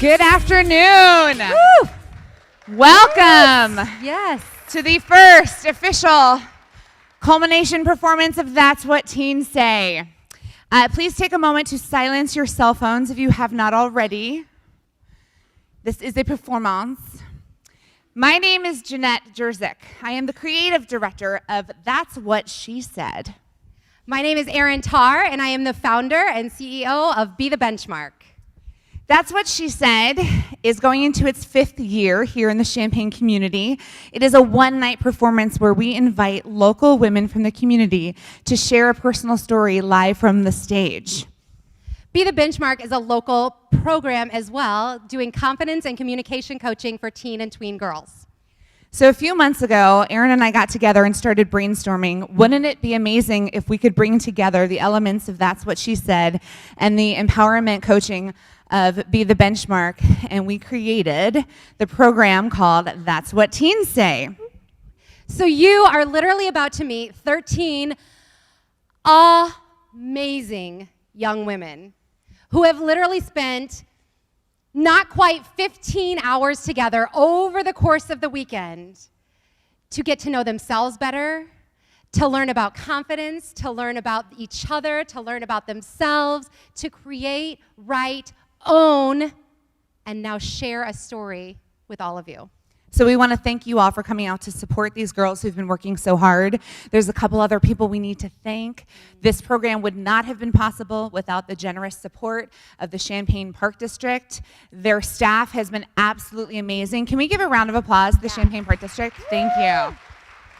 Good afternoon. Woo! Welcome to the first official culmination performance of That's What Teens Say. Please take a moment to silence your cell phones if you have not already. This is a performance. My name is Jenette Jurczyk. I am the creative director of That's What She Said. My name is Erin Tarr, and I am the founder and CEO of Be the Benchmark. That's What She Said is going into its 5th year here in the Champaign community. It is a one-night performance where we invite local women from the community to share a personal story live from the stage. Be the Benchmark is a local program as well, doing confidence and communication coaching for teen and tween girls. So a few months ago, Erin and I got together and started brainstorming. Wouldn't it be amazing if we could bring together the elements of That's What She Said and the empowerment coaching of Be the Benchmark, and we created the program called That's What Teens Say. So you are literally about to meet 13 amazing young women who have literally spent not quite 15 hours together over the course of the weekend to get to know themselves better, to learn about confidence, to learn about each other, to learn about themselves, to create, write, own, and now share a story with all of you. So we want to thank you all for coming out to support these girls who've been working so hard. There's a couple other people we need to thank. This program would not have been possible without the generous support of the Champaign Park District. Their staff has been absolutely amazing. Can we give a round of applause to the Champaign Park District? Thank you.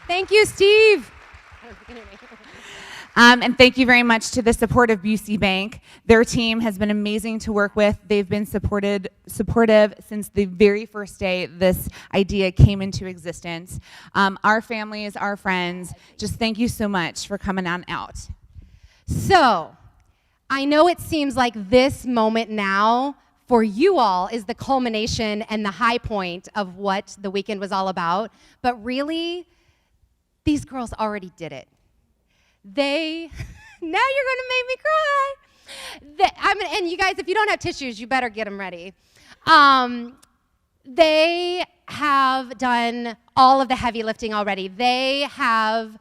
Thank you, Steve. And thank you very much to the support of Busey Bank. Their team has been amazing to work with. They've been supportive since the very first day this idea came into existence. Our families, our friends, just thank you so much for coming on out. So, I know it seems like this moment now for you all is the culmination and the high point of what the weekend was all about, but really, these girls already did it. Now you're gonna make me cry. And you guys, if you don't have tissues, you better get them ready. They have done all of the heavy lifting already. They have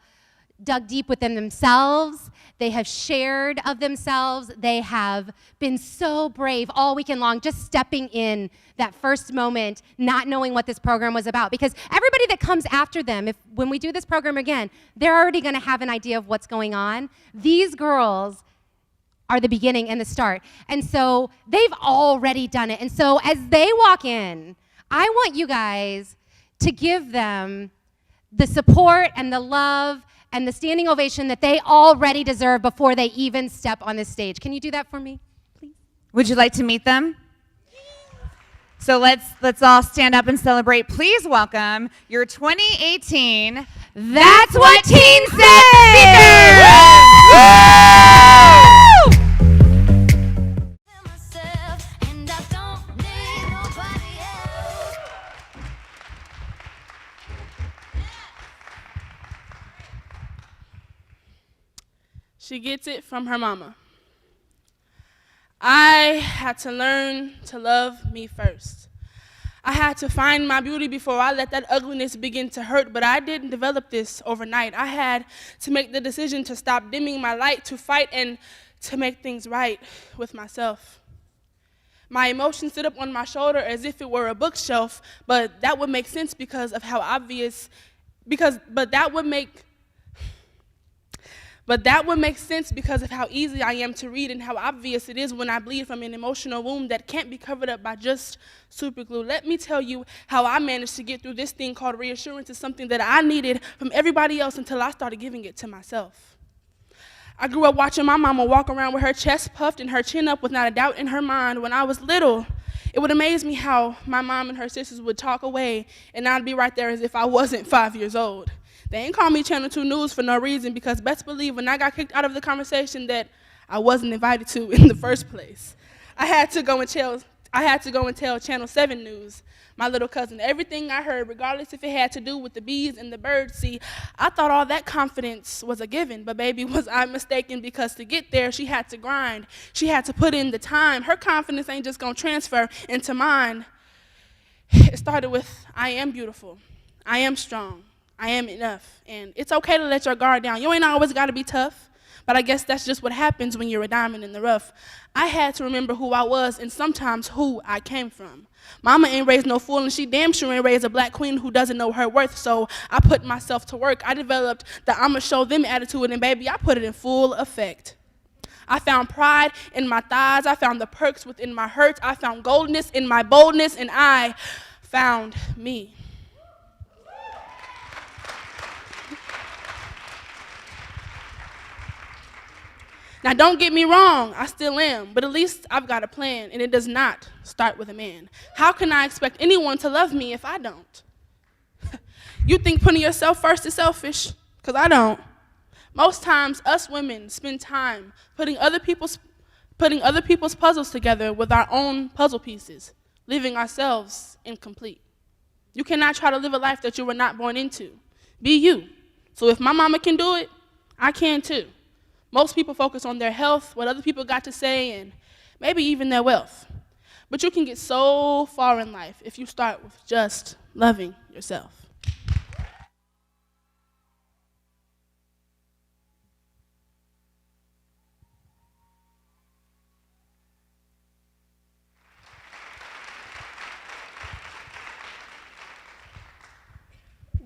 dug deep within themselves. They have shared of themselves. They have been so brave all weekend long, just stepping in that first moment, not knowing what this program was about. Because everybody that comes after them, when we do this program again, they're already gonna have an idea of what's going on. These girls are the beginning and the start. And so they've already done it. And so as they walk in, I want you guys to give them the support and the love and the standing ovation that they already deserve before they even step on this stage. Can you do that for me, please? Would you like to meet them? So let's all stand up and celebrate. Please welcome your 2018 That's What Teens Say! She gets it from her mama. I had to learn to love me first. I had to find my beauty before I let that ugliness begin to hurt, but I didn't develop this overnight. I had to make the decision to stop dimming my light, to fight and to make things right with myself. My emotions sit up on my shoulder as if it were a bookshelf, but that would make sense because of how obvious, but that would make sense because of how easy I am to read and how obvious it is when I bleed from an emotional wound that can't be covered up by just super glue. Let me tell you how I managed to get through this thing called reassurance. Is something that I needed from everybody else until I started giving it to myself. I grew up watching my mama walk around with her chest puffed and her chin up with not a doubt in her mind. When I was little, it would amaze me how my mom and her sisters would talk away and I'd be right there as if I wasn't 5 years old. They ain't call me Channel 2 News for no reason because best believe when I got kicked out of the conversation that I wasn't invited to in the first place, I had to go and I had to go and tell Channel 7 News, my little cousin, everything I heard, regardless if it had to do with the bees and the birds. See, I thought all that confidence was a given, but baby, was I mistaken, because to get there, she had to grind. She had to put in the time. Her confidence ain't just gonna transfer into mine. It started with, I am beautiful, I am strong, I am enough, and it's okay to let your guard down. You ain't always gotta be tough. But I guess that's just what happens when you're a diamond in the rough. I had to remember who I was and sometimes who I came from. Mama ain't raised no fool, and she damn sure ain't raised a black queen who doesn't know her worth, so I put myself to work. I developed the I'ma show them attitude, and baby, I put it in full effect. I found pride in my thighs. I found the perks within my hurts. I found goldness in my boldness, and I found me. Now, don't get me wrong, I still am, but at least I've got a plan, and it does not start with a man. How can I expect anyone to love me if I don't? You think putting yourself first is selfish? Because I don't. Most times, us women spend time putting other people's puzzles together with our own puzzle pieces, leaving ourselves incomplete. You cannot try to live a life that you were not born into. Be you. So if my mama can do it, I can too. Most people focus on their health, what other people got to say, and maybe even their wealth. But you can get so far in life if you start with just loving yourself.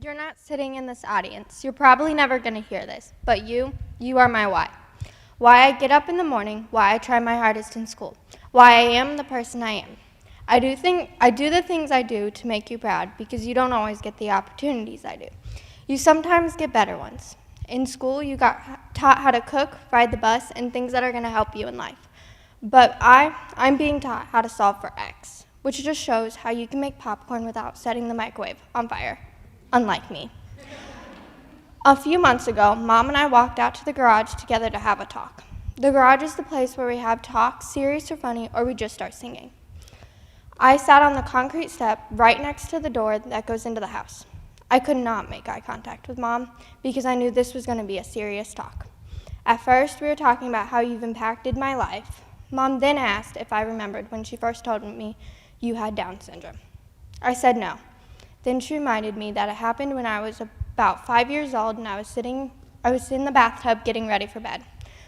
You're not sitting in this audience. You're probably never going to hear this, but you are my why. Why I get up in the morning, why I try my hardest in school, why I am the person I am. I do the things I do to make you proud because you don't always get the opportunities I do. You sometimes get better ones. In school, you got taught how to cook, ride the bus, and things that are going to help you in life. But I'm being taught how to solve for X, which just shows how you can make popcorn without setting the microwave on fire, unlike me. A few months ago, Mom and I walked out to the garage together to have a talk. The garage is the place where we have talks, serious or funny, or we just start singing. I sat on the concrete step right next to the door that goes into the house. I could not make eye contact with Mom because I knew this was going to be a serious talk. At first, we were talking about how you've impacted my life. Mom then asked if I remembered when she first told me you had Down syndrome. I said no. Then she reminded me that it happened when I was about 5 years old and I was in the bathtub getting ready for bed,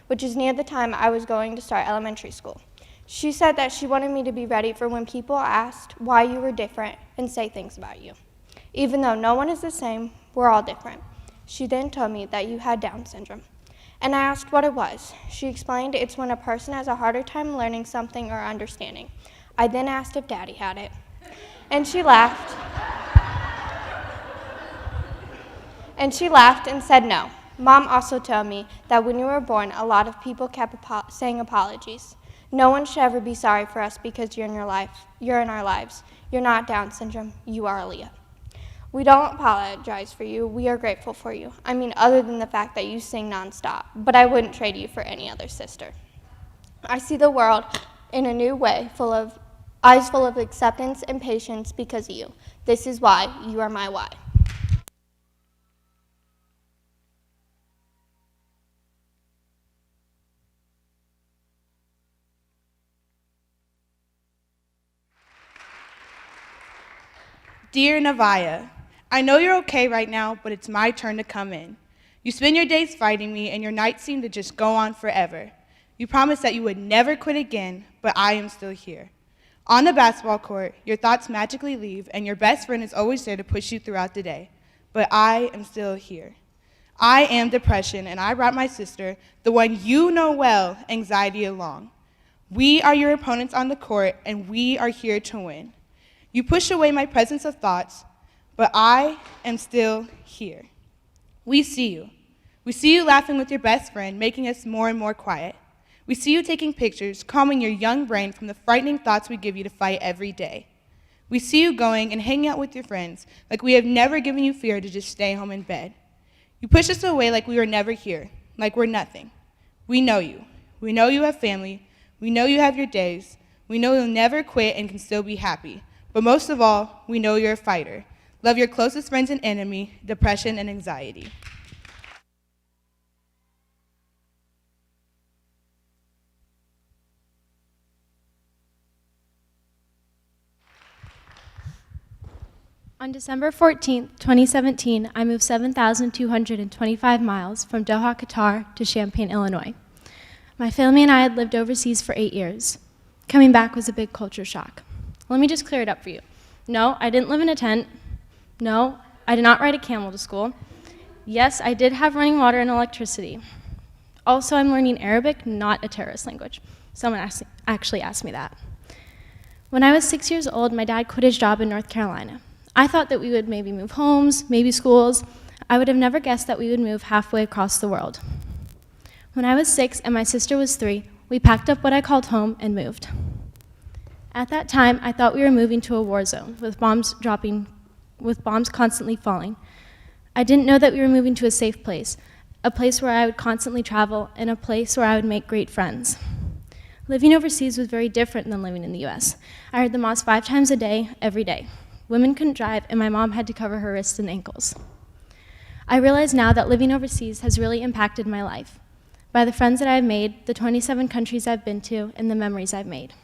which is near the time I was going to start elementary school. She said that she wanted me to be ready for when people asked why you were different and say things about you. Even though no one is the same, we're all different. She then told me that you had Down syndrome. And I asked what it was. She explained it's when a person has a harder time learning something or understanding. I then asked if Daddy had it. And she laughed. And said no. Mom also told me that when you were born, a lot of people kept saying apologies. No one should ever be sorry for us because you're in our lives. You're not Down syndrome, you are Aaliyah. We don't apologize for you, we are grateful for you. I mean, other than the fact that you sing nonstop, but I wouldn't trade you for any other sister. I see the world in a new way, eyes full of acceptance and patience because of you. This is why you are my why. Dear Navaya, I know you're okay right now, but it's my turn to come in. You spend your days fighting me, and your nights seem to just go on forever. You promised that you would never quit again, but I am still here. On the basketball court, your thoughts magically leave, and your best friend is always there to push you throughout the day. But I am still here. I am depression, and I brought my sister, the one you know well, anxiety along. We are your opponents on the court, and we are here to win. You push away my presence of thoughts, but I am still here. We see you. We see you laughing with your best friend, making us more and more quiet. We see you taking pictures, calming your young brain from the frightening thoughts we give you to fight every day. We see you going and hanging out with your friends like we have never given you fear to just stay home in bed. You push us away like we were never here, like we're nothing. We know you. We know you have family. We know you have your days. We know you'll never quit and can still be happy. But most of all, we know you're a fighter. Love your closest friends and enemy, depression and anxiety. On December 14, 2017, I moved 7,225 miles from Doha, Qatar to Champaign, Illinois. My family and I had lived overseas for 8 years. Coming back was a big culture shock. Let me just clear it up for you. No, I didn't live in a tent. No, I did not ride a camel to school. Yes, I did have running water and electricity. Also, I'm learning Arabic, not a terrorist language. Someone actually asked me that. When I was 6 years old, my dad quit his job in North Carolina. I thought that we would maybe move homes, maybe schools. I would have never guessed that we would move halfway across the world. When I was 6 and my sister was 3, we packed up what I called home and moved. At that time, I thought we were moving to a war zone with bombs constantly falling. I didn't know that we were moving to a safe place, a place where I would constantly travel, and a place where I would make great friends. Living overseas was very different than living in the US. I heard the mosque 5 times a day, every day. Women couldn't drive, and my mom had to cover her wrists and ankles. I realize now that living overseas has really impacted my life, by the friends that I've made, the 27 countries I've been to, and the memories I've made.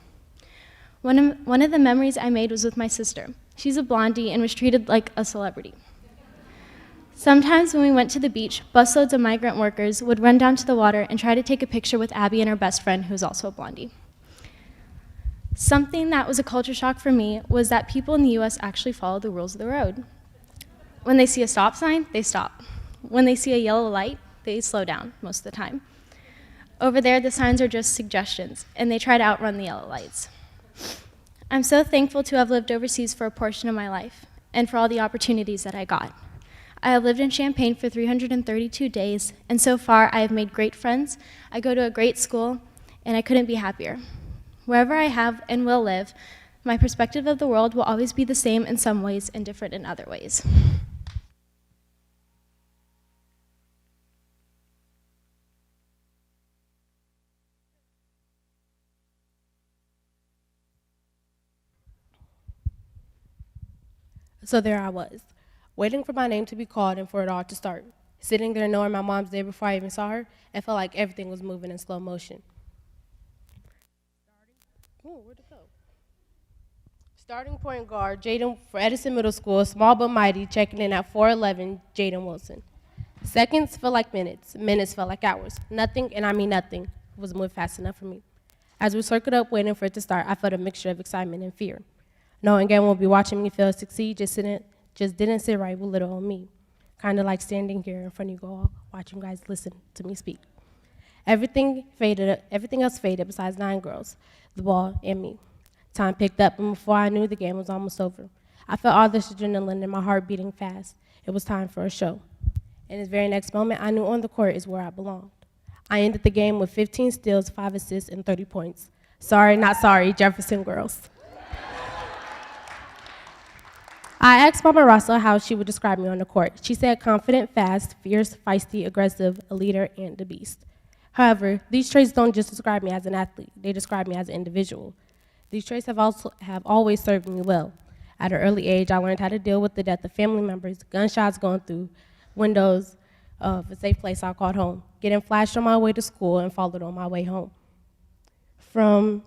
One of the memories I made was with my sister. She's a blondie and was treated like a celebrity. Sometimes when we went to the beach, busloads of migrant workers would run down to the water and try to take a picture with Abby and her best friend, who was also a blondie. Something that was a culture shock for me was that people in the US actually follow the rules of the road. When they see a stop sign, they stop. When they see a yellow light, they slow down most of the time. Over there, the signs are just suggestions, and they try to outrun the yellow lights. I'm so thankful to have lived overseas for a portion of my life, and for all the opportunities that I got. I have lived in Champaign for 332 days, and so far I have made great friends, I go to a great school, and I couldn't be happier. Wherever I have and will live, my perspective of the world will always be the same in some ways and different in other ways. So there I was, waiting for my name to be called and for it all to start. Sitting there knowing my mom's there before I even saw her, it felt like everything was moving in slow motion. Where'd it go? Starting point guard, Jaden for Edison Middle School, small but mighty, checking in at 4'11", Jaden Wilson. Seconds felt like minutes, minutes felt like hours. Nothing, and I mean nothing, was moving fast enough for me. As we circled up waiting for it to start, I felt a mixture of excitement and fear. Knowing everyone would be watching me fail to succeed just didn't sit right with little old me. Kind of like standing here in front of you all, watching you guys listen to me speak. Everything else faded besides 9 girls, the ball, and me. Time picked up, and before I knew, the game was almost over. I felt all this adrenaline and my heart beating fast. It was time for a show. In this very next moment, I knew on the court is where I belonged. I ended the game with 15 steals, 5 assists, and 30 points. Sorry, not sorry, Jefferson girls. I asked Mama Russell how she would describe me on the court. She said confident, fast, fierce, feisty, aggressive, a leader, and a beast. However, these traits don't just describe me as an athlete, they describe me as an individual. These traits have always served me well. At an early age, I learned how to deal with the death of family members, gunshots going through windows of a safe place I called home, getting flashed on my way to school and followed on my way home. From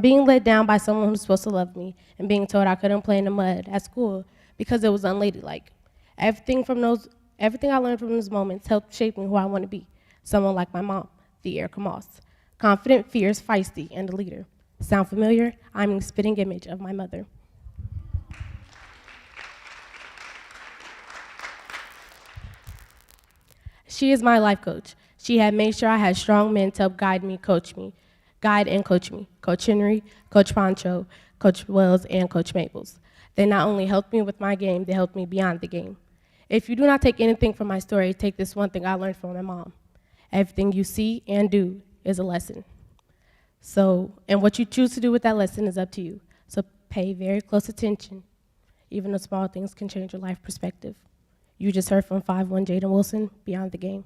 being let down by someone who's supposed to love me and being told I couldn't play in the mud at school because it was unladylike. Everything I learned from those moments helped shape me who I want to be. Someone like my mom, the Erica Moss. Confident, fierce, feisty, and a leader. Sound familiar? I'm the spitting image of my mother. She is my life coach. She had made sure I had strong men to help guide and coach me. Coach Henry, Coach Poncho, Coach Wells, and Coach Maples. They not only helped me with my game, they helped me beyond the game. If you do not take anything from my story, take this one thing I learned from my mom. Everything you see and do is a lesson. And what you choose to do with that lesson is up to you. So pay very close attention. Even the small things can change your life perspective. You just heard from 5'1" Jaden Wilson, Beyond the Game.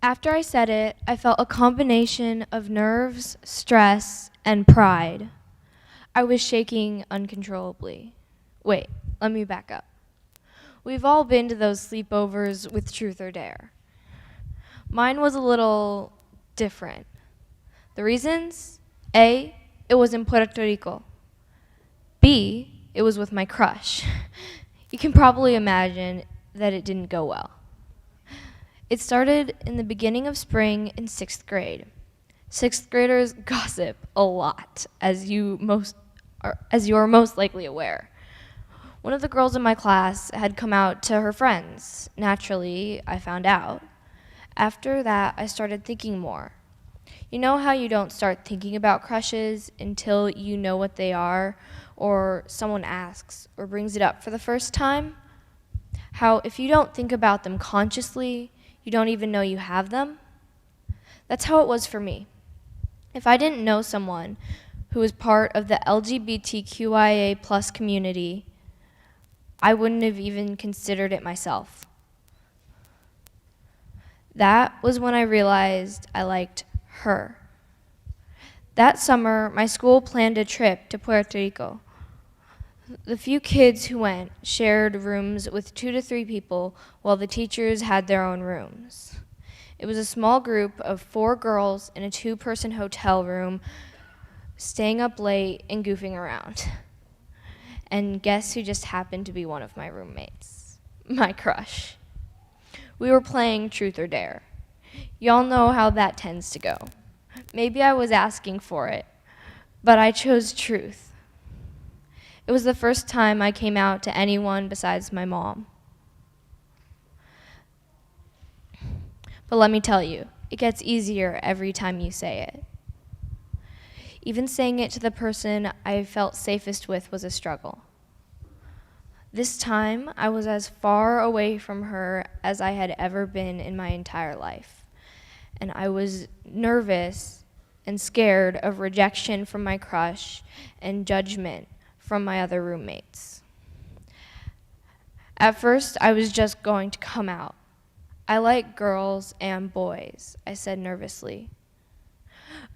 After I said it, I felt a combination of nerves, stress, and pride. I was shaking uncontrollably. Wait, let me back up. We've all been to those sleepovers with Truth or Dare. Mine was a little different. The reasons? A, it was in Puerto Rico. B, it was with my crush. You can probably imagine that it didn't go well. It started in the beginning of spring in 6th grade. 6th graders gossip a lot, as you are most likely aware. One of the girls in my class had come out to her friends. Naturally, I found out. After that, I started thinking more. You know how you don't start thinking about crushes until you know what they are, or someone asks or brings it up for the first time? How if you don't think about them consciously, you don't even know you have them? That's how it was for me. If I didn't know someone who was part of the LGBTQIA plus community, I wouldn't have even considered it myself. That was when I realized I liked her. That summer, my school planned a trip to Puerto Rico. The few kids who went shared rooms with 2 to 3 people while the teachers had their own rooms. It was a small group of 4 girls in a 2-person hotel room, staying up late and goofing around. And guess who just happened to be one of my roommates? My crush. We were playing Truth or Dare. Y'all know how that tends to go. Maybe I was asking for it, but I chose truth. It was the first time I came out to anyone besides my mom. But let me tell you, it gets easier every time you say it. Even saying it to the person I felt safest with was a struggle. This time, I was as far away from her as I had ever been in my entire life. And I was nervous and scared of rejection from my crush and judgment from my other roommates. At first, I was just going to come out. I like girls and boys, I said nervously.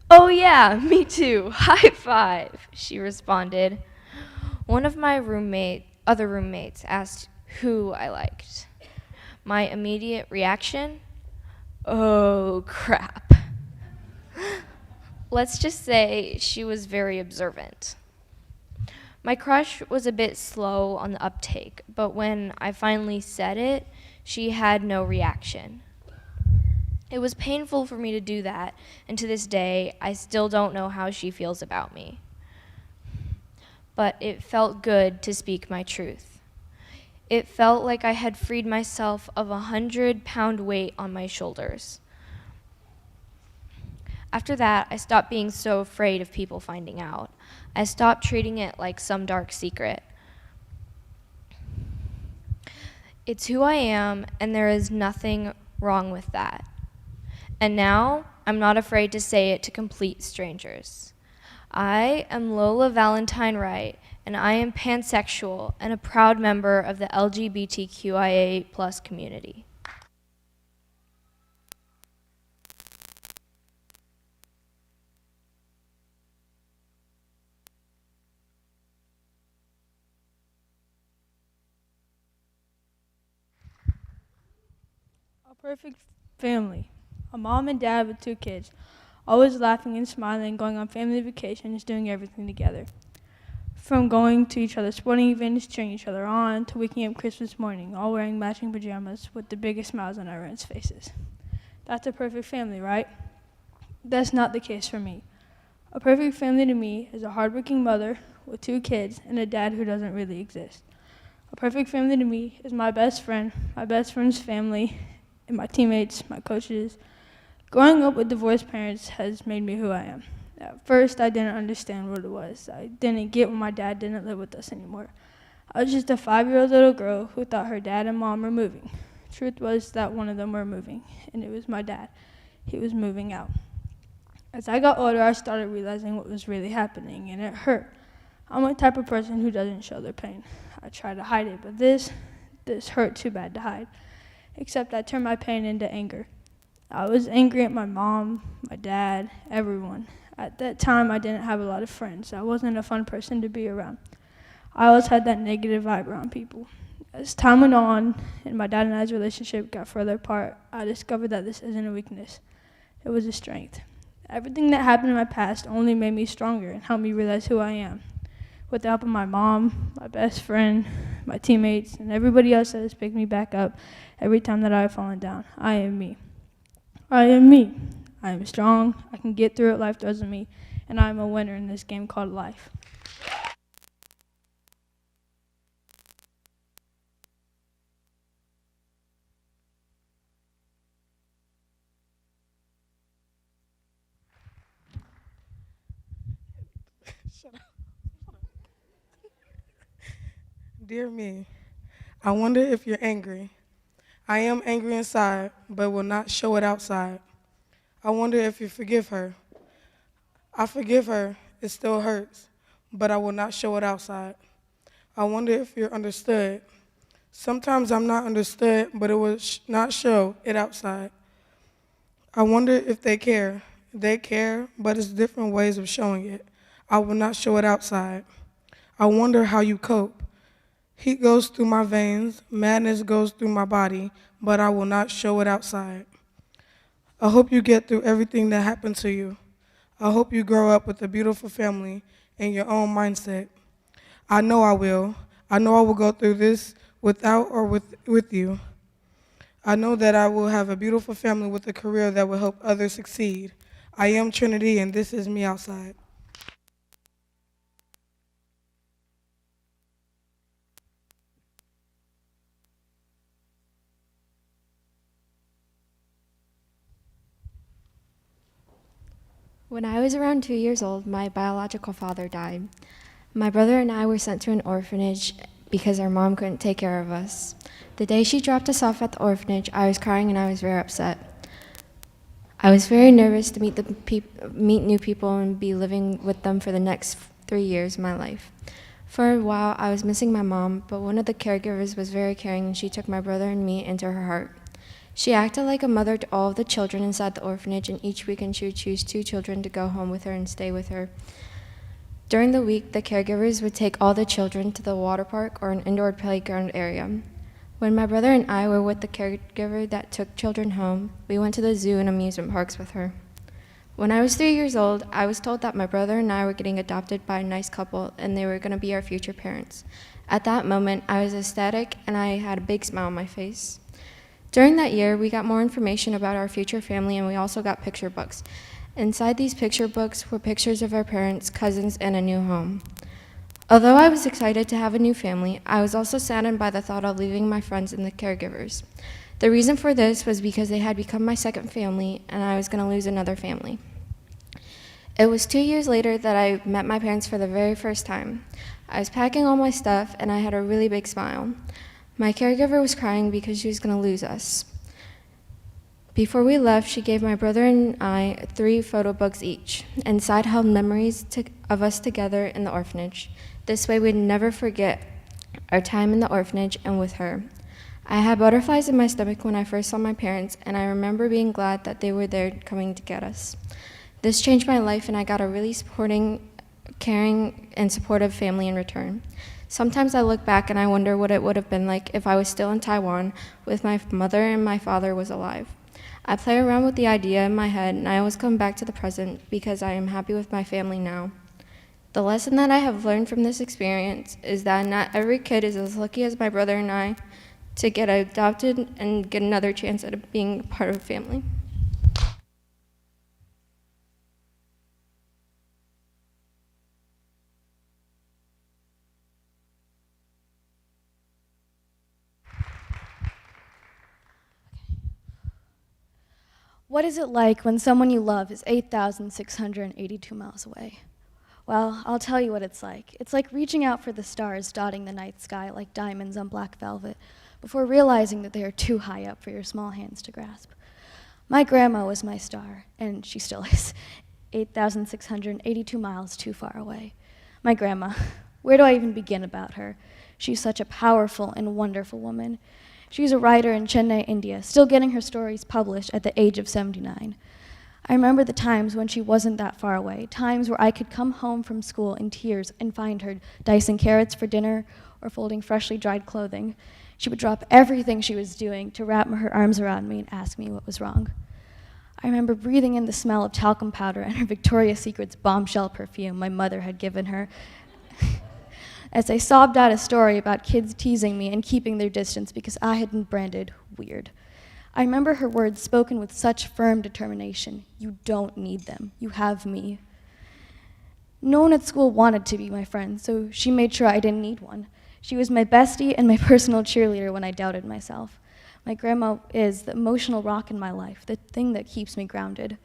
Oh yeah, me too, high five, she responded. One of my other roommates asked who I liked. My immediate reaction? Oh crap. Let's just say she was very observant. My crush was a bit slow on the uptake, but when I finally said it, she had no reaction. It was painful for me to do that, and to this day, I still don't know how she feels about me. But it felt good to speak my truth. It felt like I had freed myself of a 100-pound weight on my shoulders. After that, I stopped being so afraid of people finding out. I stopped treating it like some dark secret. It's who I am, and there is nothing wrong with that. And now, I'm not afraid to say it to complete strangers. I am Lola Valentine Wright, and I am pansexual and a proud member of the LGBTQIA plus community. A perfect family. A mom and dad with 2 kids, always laughing and smiling, going on family vacations, doing everything together. From going to each other's sporting events, cheering each other on, to waking up Christmas morning, all wearing matching pajamas with the biggest smiles on everyone's faces. That's a perfect family, right? That's not the case for me. A perfect family to me is a hardworking mother with 2 kids and a dad who doesn't really exist. A perfect family to me is my best friend, my best friend's family, and my teammates, my coaches. Growing up with divorced parents has made me who I am. At first, I didn't understand what it was. I didn't get when my dad didn't live with us anymore. I was just a 5-year-old little girl who thought her dad and mom were moving. Truth was that one of them were moving, and it was my dad. He was moving out. As I got older, I started realizing what was really happening, and it hurt. I'm the type of person who doesn't show their pain. I try to hide it, but this hurt too bad to hide. Except I turned my pain into anger. I was angry at my mom, my dad, everyone. At that time, I didn't have a lot of friends. I wasn't a fun person to be around. I always had that negative vibe around people. As time went on and my dad and I's relationship got further apart, I discovered that this isn't a weakness. It was a strength. Everything that happened in my past only made me stronger and helped me realize who I am. With the help of my mom, my best friend, my teammates, and everybody else that has picked me back up every time that I have fallen down, I am me. I am me. I am strong. I can get through what life throws at me, and I am a winner in this game called life. Dear me, I wonder if you're angry. I am angry inside, but will not show it outside. I wonder if you forgive her. I forgive her, it still hurts, but I will not show it outside. I wonder if you're understood. Sometimes I'm not understood, but it will not show it outside. I wonder if they care. They care, but it's different ways of showing it. I will not show it outside. I wonder how you cope. Heat goes through my veins, madness goes through my body, but I will not show it outside. I hope you get through everything that happened to you. I hope you grow up with a beautiful family and your own mindset. I know I will. I know I will go through this without or with you. I know that I will have a beautiful family with a career that will help others succeed. I am Trinity, and this is me outside. When I was around 2 years old, my biological father died. My brother and I were sent to an orphanage because our mom couldn't take care of us. The day she dropped us off at the orphanage, I was crying and I was very upset. I was very nervous to meet new people and be living with them for the next 3 years of my life. For a while, I was missing my mom, but one of the caregivers was very caring and she took my brother and me into her heart. She acted like a mother to all of the children inside the orphanage, and each weekend she would choose 2 children to go home with her and stay with her. During the week, the caregivers would take all the children to the water park or an indoor playground area. When my brother and I were with the caregiver that took children home, we went to the zoo and amusement parks with her. When I was 3 years old, I was told that my brother and I were getting adopted by a nice couple and they were going to be our future parents. At that moment, I was ecstatic and I had a big smile on my face. During that year, we got more information about our future family and we also got picture books. Inside these picture books were pictures of our parents, cousins, and a new home. Although I was excited to have a new family, I was also saddened by the thought of leaving my friends and the caregivers. The reason for this was because they had become my second family and I was going to lose another family. It was 2 years later that I met my parents for the very first time. I was packing all my stuff and I had a really big smile. My caregiver was crying because she was going to lose us. Before we left, she gave my brother and I 3 photo books each. Inside held memories of us together in the orphanage. This way we'd never forget our time in the orphanage and with her. I had butterflies in my stomach when I first saw my parents, and I remember being glad that they were there coming to get us. This changed my life, and I got a really supporting, caring, and supportive family in return. Sometimes I look back and I wonder what it would have been like if I was still in Taiwan with my mother and my father was alive. I play around with the idea in my head and I always come back to the present because I am happy with my family now. The lesson that I have learned from this experience is that not every kid is as lucky as my brother and I to get adopted and get another chance at being part of a family. What is it like when someone you love is 8,682 miles away? Well, I'll tell you what it's like. It's like reaching out for the stars dotting the night sky like diamonds on black velvet before realizing that they are too high up for your small hands to grasp. My grandma was my star, and she still is, 8,682 miles too far away. My grandma, where do I even begin about her? She's such a powerful and wonderful woman. She's a writer in Chennai, India, still getting her stories published at the age of 79. I remember the times when she wasn't that far away, times where I could come home from school in tears and find her dicing carrots for dinner or folding freshly dried clothing. She would drop everything she was doing to wrap her arms around me and ask me what was wrong. I remember breathing in the smell of talcum powder and her Victoria's Secret's bombshell perfume my mother had given her as I sobbed out a story about kids teasing me and keeping their distance because I had been branded weird. I remember her words spoken with such firm determination. You don't need them. You have me. No one at school wanted to be my friend, so she made sure I didn't need one. She was my bestie and my personal cheerleader when I doubted myself. My grandma is the emotional rock in my life, the thing that keeps me grounded.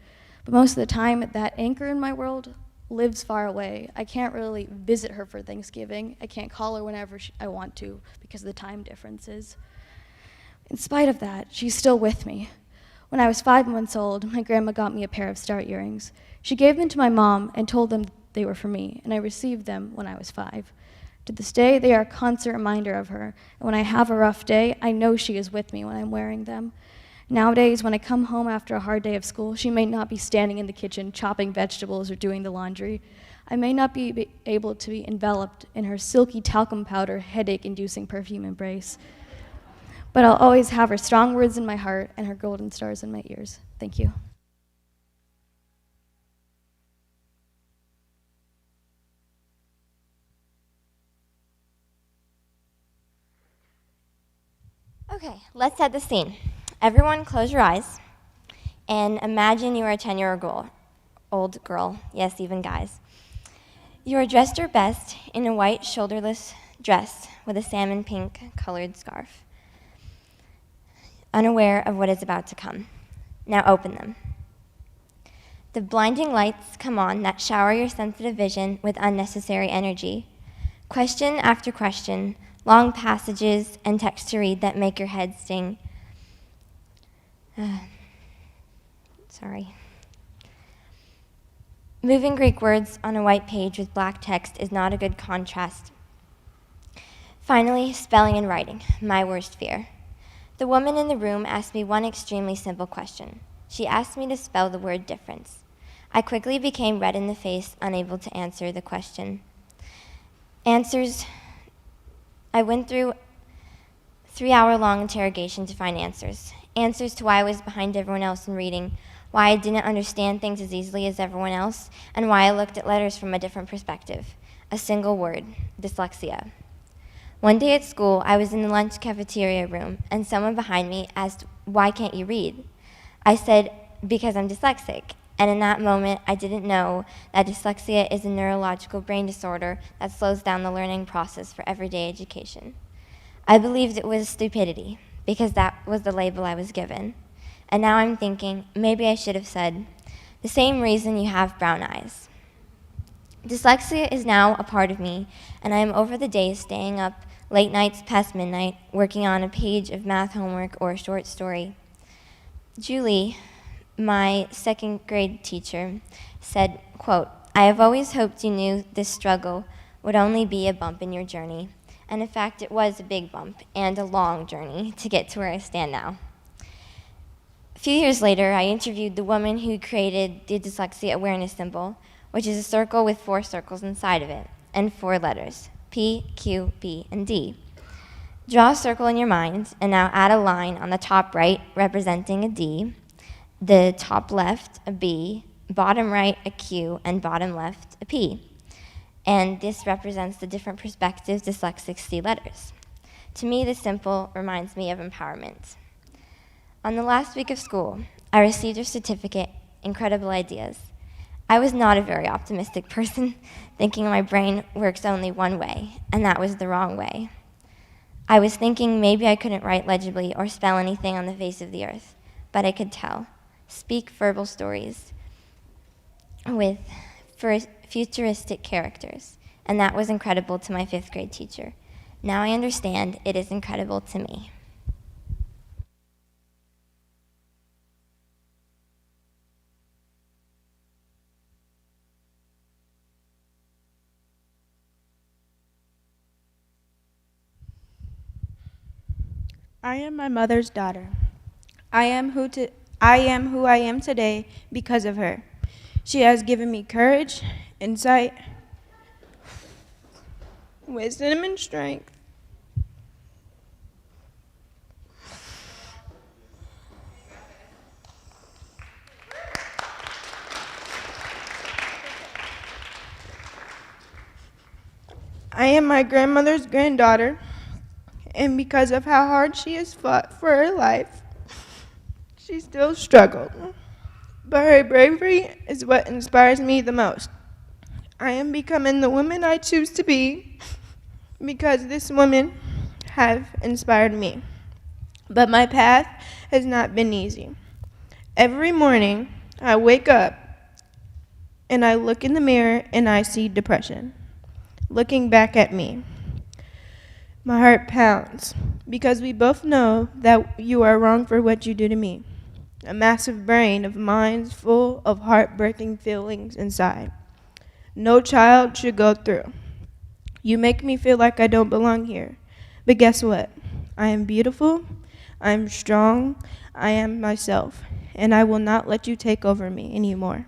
But most of the time, that anchor in my world lives far away. I can't really visit her for Thanksgiving. I can't call her whenever I want to because of the time differences. In spite of that, she's still with me. When I was 5 months old, my grandma got me a pair of star earrings. She gave them to my mom and told them they were for me, and I received them when I was 5. To this day, they are a constant reminder of her, and when I have a rough day, I know she is with me when I'm wearing them. Nowadays, when I come home after a hard day of school, she may not be standing in the kitchen chopping vegetables or doing the laundry. I may not be able to be enveloped in her silky talcum powder, headache-inducing perfume embrace. But I'll always have her strong words in my heart and her golden stars in my ears. Thank you. Okay, let's set the scene. Everyone close your eyes and imagine you are a 10-year-old girl. Yes, even guys. You are dressed your best in a white shoulderless dress with a salmon pink colored scarf, unaware of what is about to come. Now open them. The blinding lights come on that shower your sensitive vision with unnecessary energy. Question after question, long passages and text to read that make your head sting. Sorry. Moving Greek words on a white page with black text is not a good contrast. Finally, spelling and writing, my worst fear. The woman in the room asked me one extremely simple question. She asked me to spell the word difference. I quickly became red in the face, unable to answer the question. I went through 3-hour-long interrogation to find answers. Answers to why I was behind everyone else in reading, why I didn't understand things as easily as everyone else, and why I looked at letters from a different perspective. A single word, dyslexia. One day at school, I was in the lunch cafeteria room, and someone behind me asked, "Why can't you read?" I said, "Because I'm dyslexic." And in that moment, I didn't know that dyslexia is a neurological brain disorder that slows down the learning process for everyday education. I believed it was stupidity, because that was the label I was given. And now I'm thinking, maybe I should have said, the same reason you have brown eyes. Dyslexia is now a part of me, and I am over the days staying up late nights past midnight, working on a page of math homework or a short story. Julie, my second grade teacher, said, quote, "I have always hoped you knew this struggle would only be a bump in your journey." And in fact, it was a big bump and a long journey to get to where I stand now. A few years later, I interviewed the woman who created the dyslexia awareness symbol, which is a circle with 4 circles inside of it, and 4 letters, P, Q, B, and D. Draw a circle in your mind, and now add a line on the top right representing a D, the top left a B, bottom right a Q, and bottom left a P. And this represents the different perspectives dyslexics see letters. To me, this symbol reminds me of empowerment. On the last week of school, I received a certificate, Incredible Ideas. I was not a very optimistic person, thinking my brain works only one way, and that was the wrong way. I was thinking maybe I couldn't write legibly or spell anything on the face of the earth, but I could tell, speak verbal stories with futuristic characters, and that was incredible to my 5th grade teacher. Now I understand it is incredible to me. I am my mother's daughter. I am who I am today because of her. She has given me courage, insight, wisdom, and strength. I am my grandmother's granddaughter, and because of how hard she has fought for her life, she still struggled. But her bravery is what inspires me the most. I am becoming the woman I choose to be because this woman have inspired me. But my path has not been easy. Every morning, I wake up and I look in the mirror and I see depression looking back at me. My heart pounds because we both know that you are wrong for what you do to me. A massive brain of minds full of heartbreaking feelings inside. No child should go through. You make me feel like I don't belong here. But guess what? I am beautiful, I am strong, I am myself, and I will not let you take over me anymore.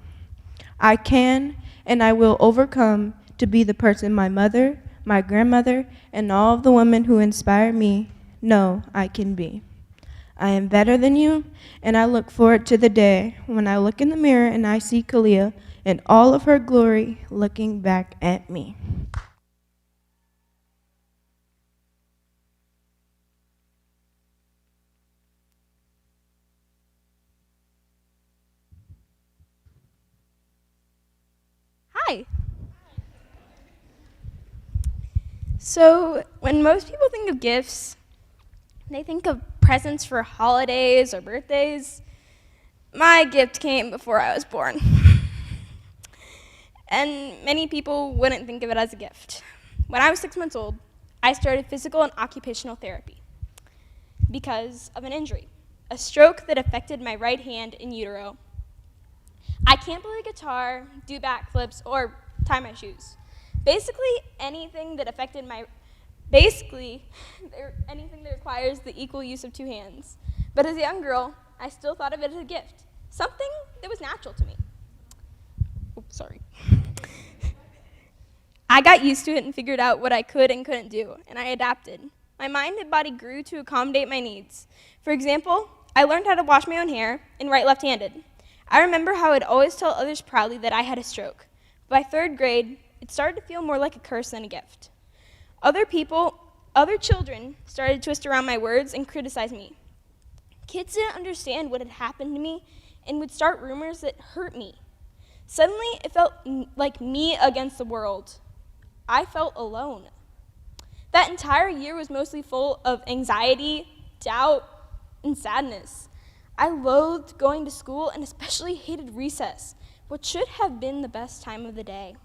I can and I will overcome to be the person my mother, my grandmother, and all of the women who inspire me know I can be. I am better than you, and I look forward to the day when I look in the mirror and I see Kalia in all of her glory looking back at me. Hi. So, when most people think of gifts, they think of presents for holidays or birthdays. My gift came before I was born. And many people wouldn't think of it as a gift. When I was 6 months old, I started physical and occupational therapy because of an injury, a stroke that affected my right hand in utero. I can't play guitar, do backflips, or tie my shoes. Basically, anything that requires the equal use of two hands. But as a young girl, I still thought of it as a gift, something that was natural to me. Oops, sorry. I got used to it and figured out what I could and couldn't do, and I adapted. My mind and body grew to accommodate my needs. For example, I learned how to wash my own hair and write left-handed. I remember how I'd always tell others proudly that I had a stroke. By 3rd grade, it started to feel more like a curse than a gift. Other children started to twist around my words and criticize me. Kids didn't understand what had happened to me and would start rumors that hurt me. Suddenly, it felt like me against the world. I felt alone. That entire year was mostly full of anxiety, doubt, and sadness. I loathed going to school and especially hated recess, which should have been the best time of the day.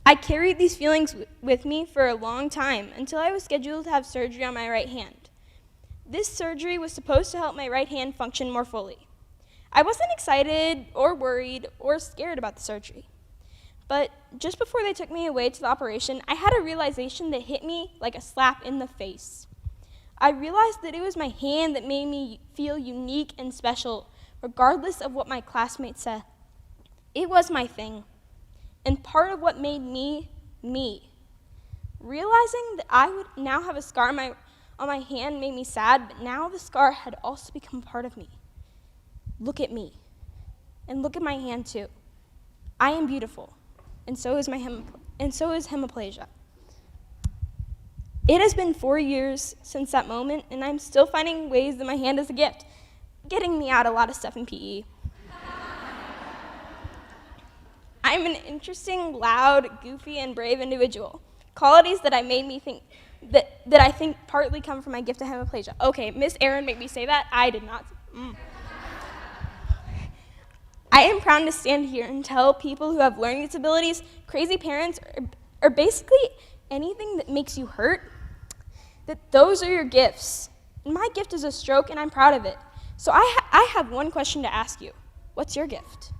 I carried these feelings with me for a long time until I was scheduled to have surgery on my right hand. This surgery was supposed to help my right hand function more fully. I wasn't excited or worried or scared about the surgery. But just before they took me away to the operation, I had a realization that hit me like a slap in the face. I realized that it was my hand that made me feel unique and special, regardless of what my classmates said. It was my thing, and part of what made me, me. Realizing that I would now have a scar on my hand made me sad, but now the scar had also become part of me. Look at me, and look at my hand too. I am beautiful, and so is hemiplegia. It has been 4 years since that moment, and I'm still finding ways that my hand is a gift, getting me out a lot of stuff in PE. I'm an interesting, loud, goofy, and brave individual, qualities that I think partly come from my gift of hemiplegia. Okay, Miss Erin made me say that. I did not. I am proud to stand here and tell people who have learning disabilities, crazy parents, or basically anything that makes you hurt, that those are your gifts. And my gift is a stroke, and I'm proud of it. So I have one question to ask you. What's your gift?